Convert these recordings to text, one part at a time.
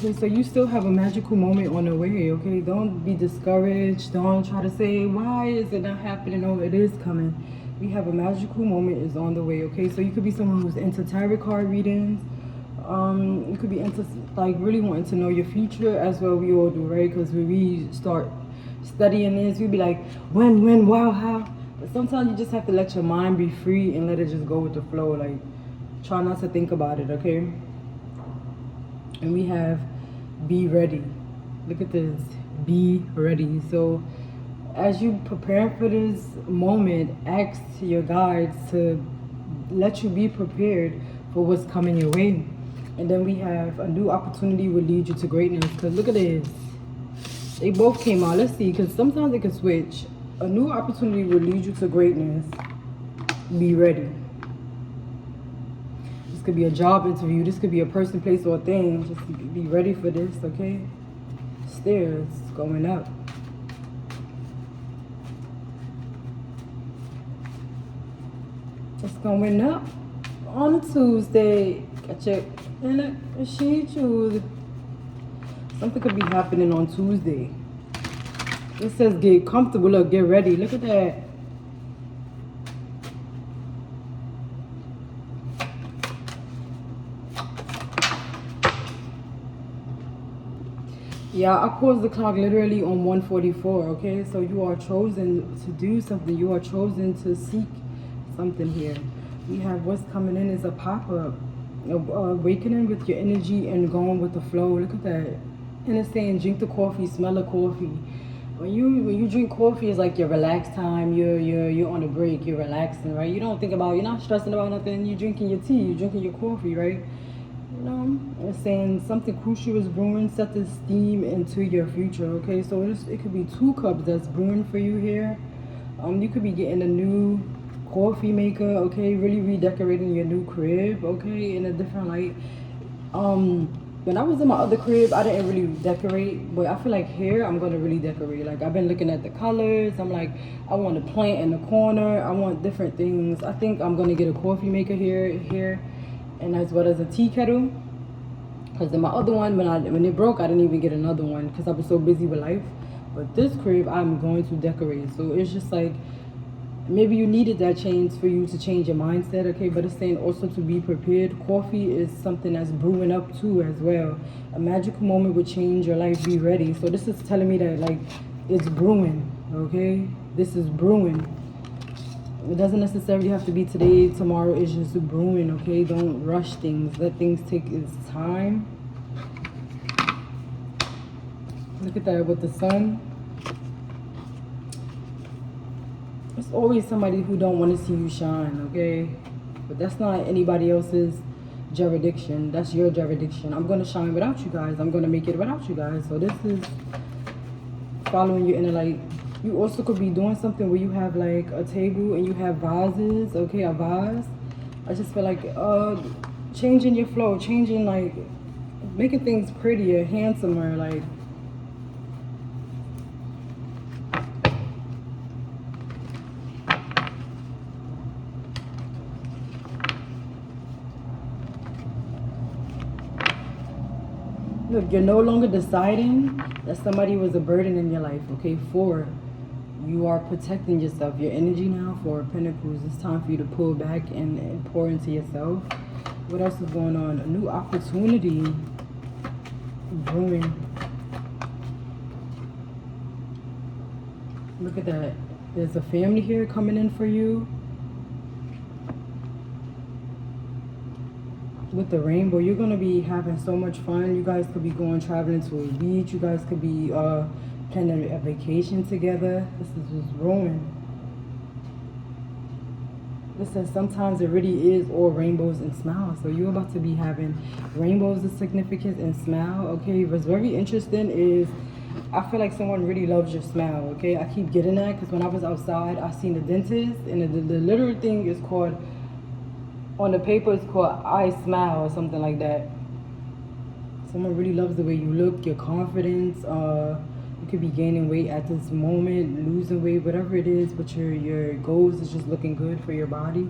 Okay, so you still have a magical moment on the way, okay? Don't be discouraged. Don't try to say, why is it not happening? No, it is coming. We have a magical moment is on the way, okay? So you could be someone who's into tarot card readings. You could be into, like, really wanting to know your future as well. We all do, right? Because when we start studying this, we be like, when, wow, how? But sometimes you just have to let your mind be free and let it just go with the flow. Like, try not to think about it, okay? And we have be ready. Look at this, be ready. So as you prepare for this moment, ask your guides to let you be prepared for what's coming your way. And then we have a new opportunity will lead you to greatness. Because look at this, they both came out. Let's see, because sometimes it can switch. A new opportunity will lead you to greatness. Be ready. This could be a job interview. This could be a person, place, or thing. Just be ready for this, okay? Stairs going up. It's going up on a Tuesday. Catch it in a she choose. Something could be happening on Tuesday. It says get comfortable. Look, get ready. Look at that. Yeah, I paused the clock literally on 1:44, okay? So you are chosen to do something. You are chosen to seek something here. We have what's coming in is a pop-up. Awakening with your energy and going with the flow. Look at that. And it's saying drink the coffee, smell the coffee. When you drink coffee, it's like your relaxed time. You're on a break. You're relaxing, right? You don't think about. You're not stressing about nothing. You're drinking your tea. You're drinking your coffee, right? You know, it's saying something crucial is brewing. Set the steam into your future. Okay, so it could be 2 cups that's brewing for you here. You could be getting a new coffee maker. Okay, really redecorating your new crib. Okay, in a different light. When I was in my other crib, I didn't really decorate, but I feel like here I'm gonna really decorate. Like I've been looking at the colors. I'm like, I want a plant in the corner. I want different things. I think I'm gonna get a coffee maker here, and as well as a tea kettle. Cause in my other one, when it broke, I didn't even get another one because I was so busy with life. But this crib, I'm going to decorate. So it's just like, maybe you needed that change for you to change your mindset, okay? But it's saying also to be prepared. Coffee is something that's brewing up too as well. A magical moment would change your life. Be ready. So this is telling me that like it's brewing, okay? This is brewing. It doesn't necessarily have to be today, tomorrow. It's just brewing, okay? Don't rush things. Let things take its time. Look at that with the sun. It's always somebody who don't want to see you shine, okay? But that's not anybody else's jurisdiction. That's your jurisdiction. I'm going to shine without you guys. I'm going to make it without you guys. So this is following your inner light. You also could be doing something where you have like a table and you have vases, okay? A vase. I just feel like changing your flow, changing like making things prettier, handsomer, like. Look, you're no longer deciding that somebody was a burden in your life, okay? 4, you are protecting yourself. Your energy now, 4 Pentacles. It's time for you to pull back and pour into yourself. What else is going on? A new opportunity brewing. Look at that. There's a family here coming in for you. With the rainbow, you're going to be having so much fun. You guys could be going traveling to a beach. You guys could be planning a vacation together. This is just ruin. This says sometimes it really is all rainbows and smiles. So you're about to be having rainbows of significance and smile. Okay, what's very interesting is I feel like someone really loves your smile. Okay, I keep getting that because when I was outside, I seen the dentist, and the literal thing is called, on the paper it's called I Smile or something like that. Someone really loves the way you look, your confidence. You could be gaining weight at this moment, losing weight, whatever it is, but your goals is just looking good for your body.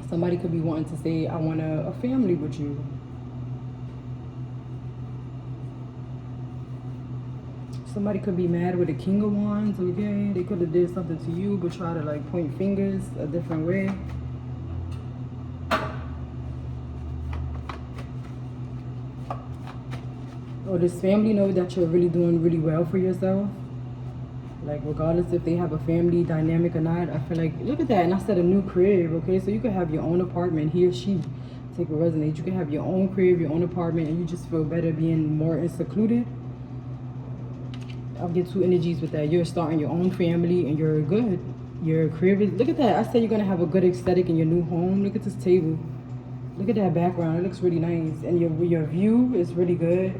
Somebody could be wanting to say, I want a family with you. Somebody could be mad with the King of Wands, okay? They could have did something to you, but try to like point fingers a different way. Or this family knows that you're really doing really well for yourself. Like regardless if they have a family dynamic or not, I feel like, look at that. And I said a new crib, okay? So you could have your own apartment, he or she. Take what resonates. You can have your own crib, your own apartment, and you just feel better being more secluded. I'll get two energies with that. You're starting your own family and you're good. Your crib is, look at that. I said you're gonna have a good aesthetic in your new home. Look at this table. Look at that background. It looks really nice. And your view is really good.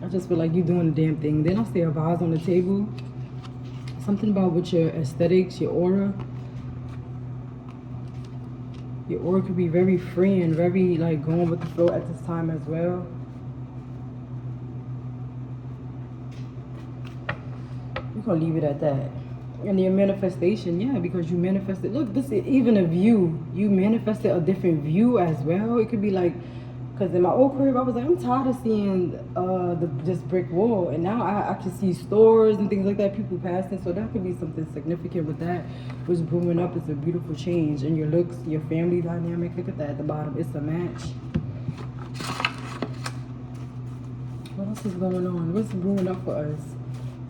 I just feel like you're doing the damn thing. Then I see a vase on the table. Something about with your aesthetics, your aura. Your aura could be very free and very like going with the flow at this time as well. We're gonna leave it at that. And your manifestation, yeah, because you manifested. Look, this is even a view. You manifested a different view as well. It could be like, because in my old crib, I was like, I'm tired of seeing this brick wall, and now I can see stores and things like that, people passing. So that could be something significant with that. What's brewing up is a beautiful change in your looks, your family dynamic. Look at that at the bottom. It's a match. What else is going on? What's brewing up for us?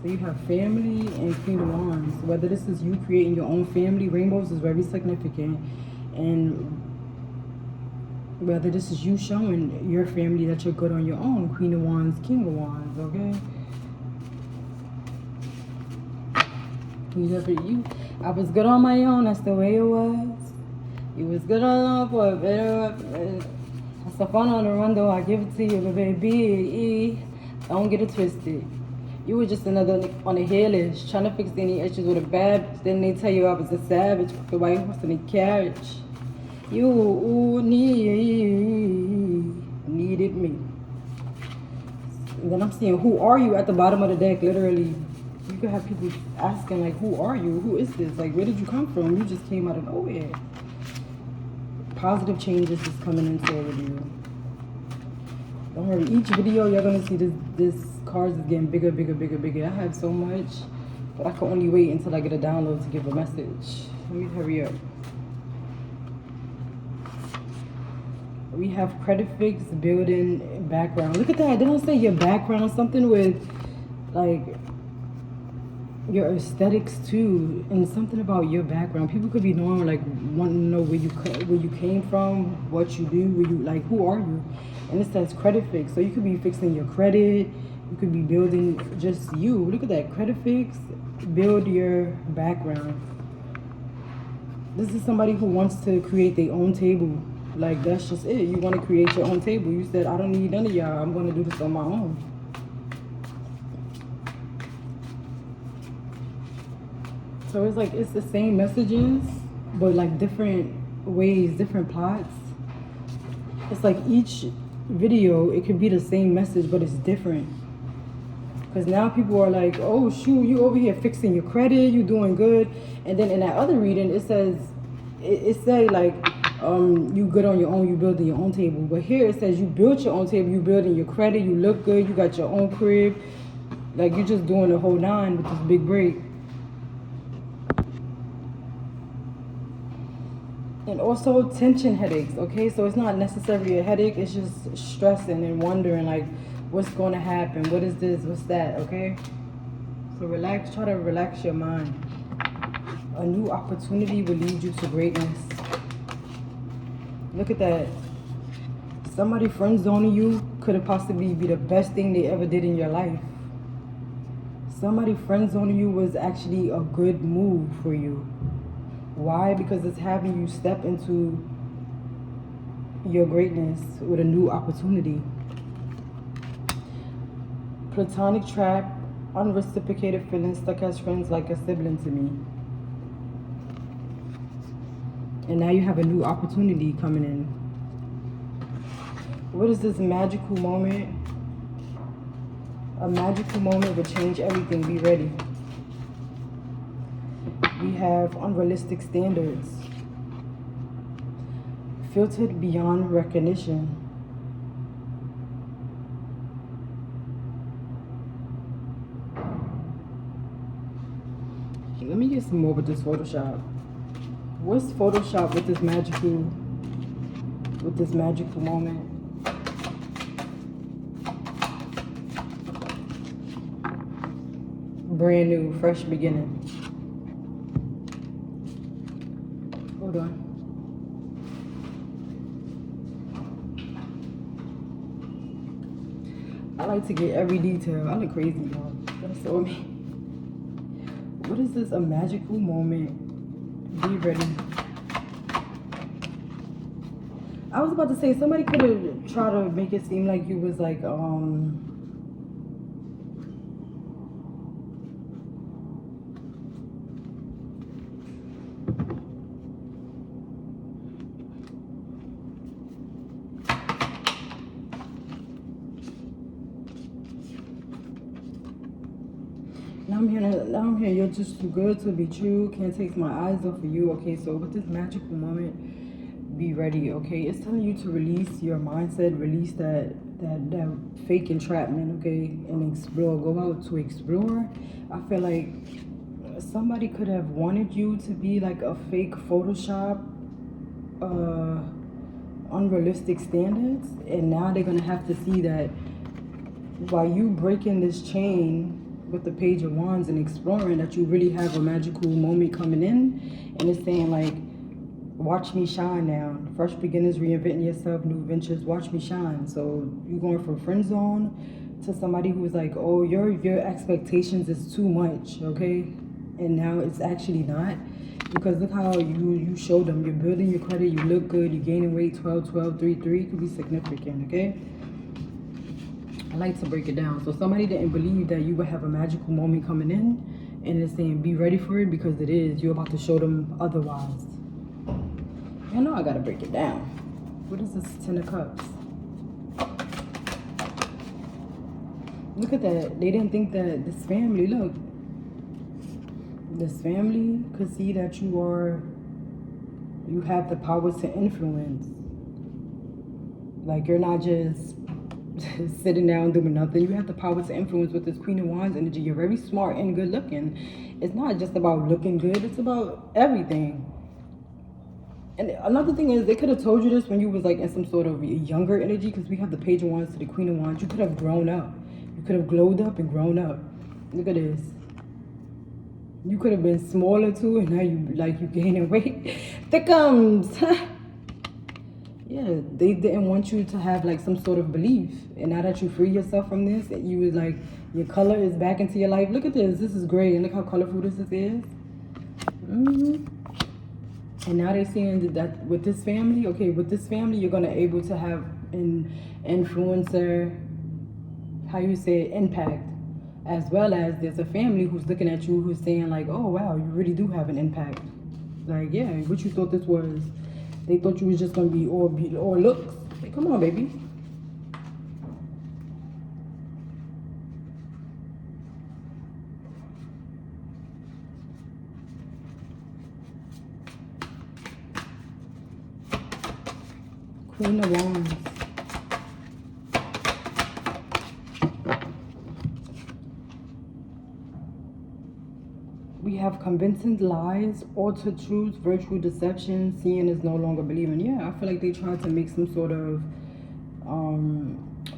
So you have family and Queen of Wands. Whether this is you creating your own family, rainbows is very significant, and whether this is you showing your family that you're good on your own, Queen of Wands, King of Wands, okay? I was good on my own, that's the way it was. You was good on for a better. That's the fun on the run though, I give it to you, but baby, don't get it twisted. You were just another on the hair list, trying to fix any issues with a bad. Then they tell you I was a savage, the white horse in the carriage. You needed me. And then I'm seeing who are you at the bottom of the deck, literally. You could have people asking like, who are you? Who is this? Like, where did you come from? You just came out of nowhere. Positive changes is coming into with you. Don't worry, each video you're gonna see this cards is getting bigger, bigger, bigger, bigger. I have so much, but I can only wait until I get a download to give a message. Let me hurry up. We have credit fix, building, background. Look at that. They don't say your background, something with like your aesthetics too, and something about your background. People could be knowing, like, wanting to know where you came from, what you do, where you like, who are you? And it says credit fix, so you could be fixing your credit. You could be building just you. Look at that, credit fix, build your background. This is somebody who wants to create their own table. Like, that's just it. You want to create your own table. You said, I don't need none of y'all. I'm going to do this on my own. So it's like, it's the same messages, but like different ways, different plots. It's like each video, it could be the same message, but it's different. Because now people are like, oh shoot, you over here fixing your credit, you doing good. And then in that other reading, it says, it say like, you good on your own, you building your own table. But here it says you built your own table, you building your credit, you look good, you got your own crib. Like, you're just doing the whole nine with this big break. And also tension headaches, okay? So it's not necessarily a headache, it's just stressing and wondering like, what's going to happen? What is this? What's that? Okay? So relax, try to relax your mind. A new opportunity will lead you to greatness. Look at that. Somebody friend zoning you could have possibly be the best thing they ever did in your life. Somebody friend zoning you was actually a good move for you. Why? Because it's having you step into your greatness with a new opportunity. Platonic trap, unreciprocated feelings, stuck as friends like a sibling to me. And now you have a new opportunity coming in. What is this magical moment? A magical moment will change everything. Be ready. We have unrealistic standards. Filtered beyond recognition. get some more with this Photoshop. What's Photoshop with this magical moment? Brand new, fresh beginning. Hold on. I like to get every detail. I look crazy, y'all. That's so me. What is this? A magical moment. Be ready. I was about to say, somebody could have tried to make it seem like you was like, now I'm here, you're just too good to be true. Can't take my eyes off of you. Okay, so with this magical moment, be ready, okay? It's telling you to release your mindset, release that fake entrapment, okay? And explore, go out to explore. I feel like somebody could have wanted you to be like a fake Photoshop, unrealistic standards, and now they're gonna have to see that while you breaking this chain with the Page of Wands and exploring, that you really have a magical moment coming in, and it's saying like, watch me shine now. Fresh beginnings, reinventing yourself, new ventures, watch me shine. So you're going from friend zone to somebody who's like, oh, your expectations is too much, okay? And now it's actually not, because look how you show them. You're building your credit, you look good, you're gaining weight, 12, 12, 3, 3 could be significant, okay? I like to break it down. So somebody didn't believe that you would have a magical moment coming in, and it's saying be ready for it, because it is. You're about to show them otherwise. I know I gotta break it down. What is this 10 of Cups? Look at that. They didn't think that this family, look. This family could see that you have the power to influence. Like, you're not just sitting down doing nothing. You have the power to influence with this Queen of Wands energy. You're very smart and good looking. It's not just about looking good, it's about everything. And another thing is, they could have told you this when you was like in some sort of younger energy, because we have the Page of Wands to the Queen of Wands. You could have grown up. You could have glowed up and grown up. Look at this. You could have been smaller too, and now you gaining weight. Thickums. Yeah, they didn't want you to have like some sort of belief. And now that you free yourself from this, you was like, your color is back into your life. Look at this. This is great. And look how colorful this is. And now they're seeing that with this family, okay, with this family, you're going to able to have an influencer, how you say, impact. As well as there's a family who's looking at you, who's saying like, oh, wow, you really do have an impact. Like, yeah, what you thought this was. They thought you was just going to be all looks. Hey, come on, baby. Queen of Wands. We have convincing lies, altered truths, virtual deception, seeing is no longer believing. Yeah, I feel like they tried to make some sort of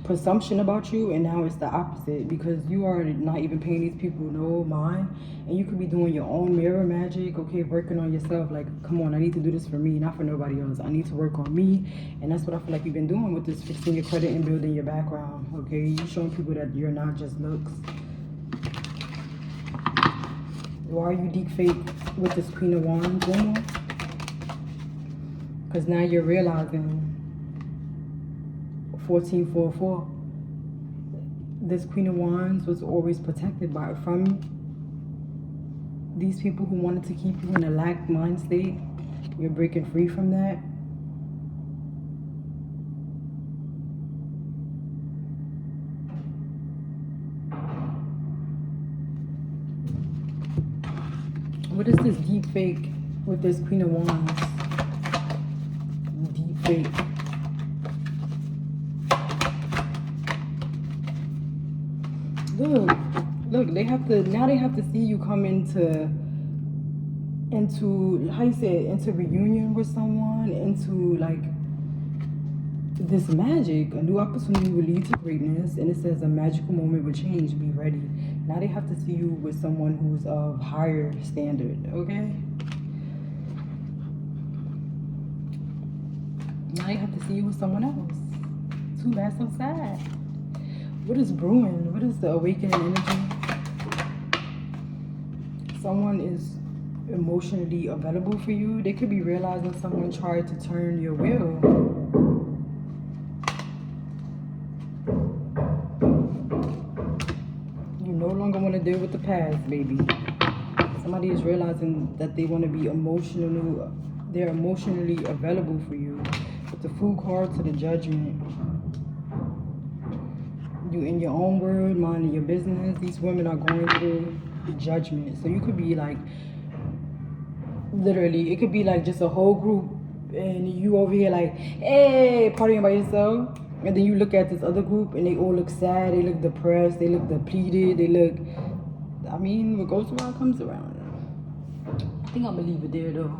presumption about you, and now it's the opposite, because you are not even paying these people no mind, and you could be doing your own mirror magic, okay, working on yourself. Like, come on, I need to do this for me, not for nobody else. I need to work on me, and that's what I feel like you've been doing with this, fixing your credit and building your background, okay? You're showing people that you're not just looks. Why are you deep fake with this Queen of Wands? One more. Because now you're realizing 1444. This Queen of Wands was always protected from these people who wanted to keep you in a lack mind state. You're breaking free from that. What is this deep fake with this Queen of Wands? Deep fake. Look, they have to see you come into into, how you say it, into reunion with someone, into like this magic. A new opportunity will lead to greatness, and it says a magical moment will change. Be ready. Now they have to see you with someone who's of higher standard, okay? Now they have to see you with someone else. Too bad, so sad. What is brewing? What is the awakening energy? Someone is emotionally available for you. They could be realizing someone tried to turn your wheel. You no longer want to deal with the past, baby. Somebody is realizing that they want to be emotional. They're emotionally available for you. With the Fool card to the Judgment. You in your own world, minding your business. These women are going through judgment. So you could be like, literally, it could be like just a whole group and you over here like, hey, partying by yourself. And then you look at this other group and they all look sad, they look depressed, they look depleted, they look, I mean, what goes around comes around. I think I'm gonna leave it there though.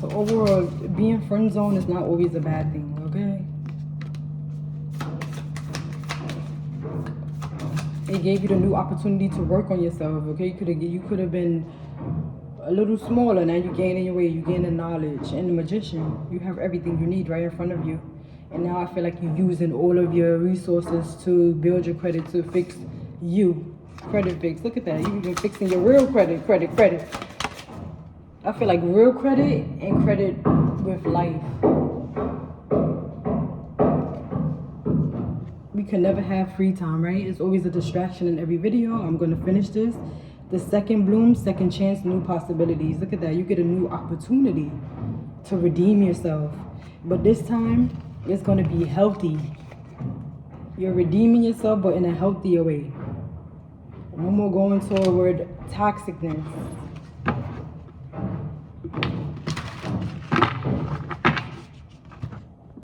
So overall, being friend zone is not always a bad thing, okay? It gave you the new opportunity to work on yourself, okay? You could have been a little smaller. Now you're gaining your way, you're gaining knowledge. And the Magician, you have everything you need right in front of you. And now I feel like you're using all of your resources to build your credit, to fix you. Credit fix. Look at that. You've been fixing your real credit. I feel like real credit and credit with life. We can never have free time, right? It's always a distraction in every video. I'm going to finish this. The second bloom, second chance, new possibilities. Look at that. You get a new opportunity to redeem yourself. But this time, it's going to be healthy. You're redeeming yourself, but in a healthier way. No more going toward toxicness.